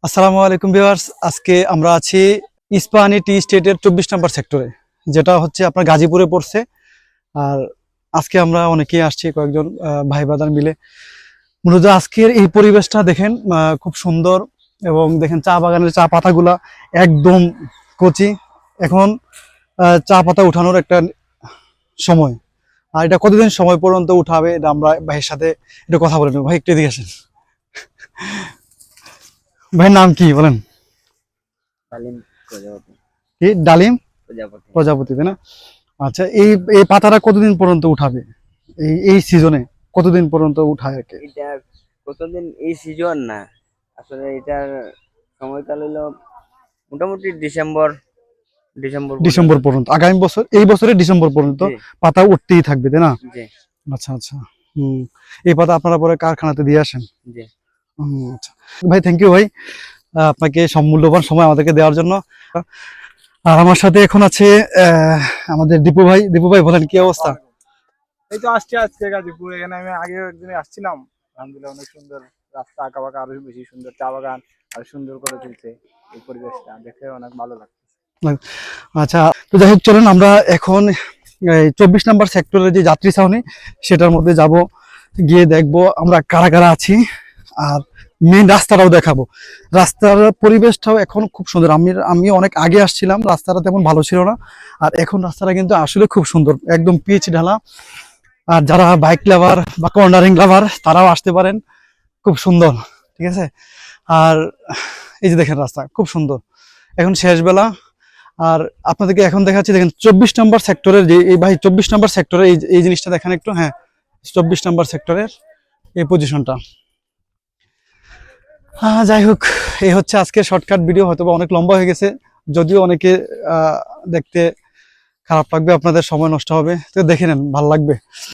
আসসালামু আলাইকুম ভিউয়ার্স, আজকে আমরা আছি ইস্পাহানি টি স্টেটের 24 নম্বর সেক্টরে, যেটা হচ্ছে আপনার গাজীপুরে পড়ছে। আর আজকে আমরা অনেকেই আসছি, কয়েকজন ভাই বাদার মিলে। মূলত আজকের এই পরিবেশটা দেখেন, খুব সুন্দর। এবং দেখেন চা বাগানের চা পাতাগুলা একদম কচি। এখন চা পাতা উঠানোর একটা সময়। আর এটা কতদিন সময় পর্যন্ত উঠাবে, এটা আমরা ভাইয়ের সাথে একটু কথা বলে নেব। ভাই একটু এদিকে আসেন। ভাইয়ের নাম কি বলেন? ডালিম প্রজাপতি। কি ডালিম প্রজাপতি। প্রজাপতি, তাই না? আচ্ছা, এই এই পাতাটা কতদিন পর্যন্ত উঠাবে? এই এই সিজনে কতদিন পর্যন্ত উঠায় আর কি? এটা কতদিন এই সিজন না, আসলে এটার সময়কাল হলো মোটামুটি ডিসেম্বর ডিসেম্বর ডিসেম্বর পর্যন্ত, আগামী বছর এই বছরের ডিসেম্বর পর্যন্ত জি পাতা উঠতেই থাকবে, তাই না? জি আচ্ছা আচ্ছা। এই পাতা আপনারা পরে কারখানাতে দিয়ে আসেন? জি। আচ্ছা ভাই, থ্যাংক ইউ ভাই, আপনাকে সব মূল্যবান সময় আমাদেরকে দেওয়ার জন্য। আর আমার সাথে এখন আছে আমাদের দীপু ভাই। দীপু ভাই বলেন, কি অবস্থা? এই তো আসছি আজকে গাজীপুর। এখানে আমি আগে একদিনে আসছিলাম, আলহামদুলিল্লাহ অনেক সুন্দর রাস্তা, আঁকা বাঁকা আরো বেশি সুন্দর, চা বাগান আরো সুন্দর করে তুলছে। এই পরিবেশটা দেখে অনেক ভালো লাগছে। আচ্ছা, তো যাই হোক, চলেন আমরা এখন এই 24 নম্বর সেক্টরের যে যাত্রী ছাউনি, সেটার মধ্যে যাব। গিয়ে দেখবো আমরা কারা কারা আছি, আর মেইন রাস্তাটাও দেখাবো। রাস্তার পরিবেশটাও এখন খুব সুন্দর। আমি অনেক আগে আসছিলাম, রাস্তাটা তেমন ভালো ছিল না। আর এখন রাস্তাটা কিন্তু আসলে খুব সুন্দর, একদম পিচ ঢালা। আর যারা বাইক লাভার বা কর্নারিং লাভার, তারাও আসতে পারেন। খুব সুন্দর, ঠিক আছে। আর এই যে দেখেন, রাস্তা খুব সুন্দর। এখন শেষ বেলা। আর আপনাদেরকে এখন দেখাচ্ছি, দেখেন 24 নম্বর সেক্টরের যে এই ভাই 24 নম্বর সেক্টরের এই জিনিসটা দেখেন একটু। হ্যাঁ, 24 নম্বর সেক্টরের এই পজিশনটা। যাই হোক, এই হচ্ছে আজকের শর্টকাট ভিডিও। হয়তো অনেক লম্বা হয়ে গেছে, যদিও অনেকে দেখতে খারাপ লাগবে, আপনাদের সময় নষ্ট হবে, তো দেখে নেন, ভালো লাগবে।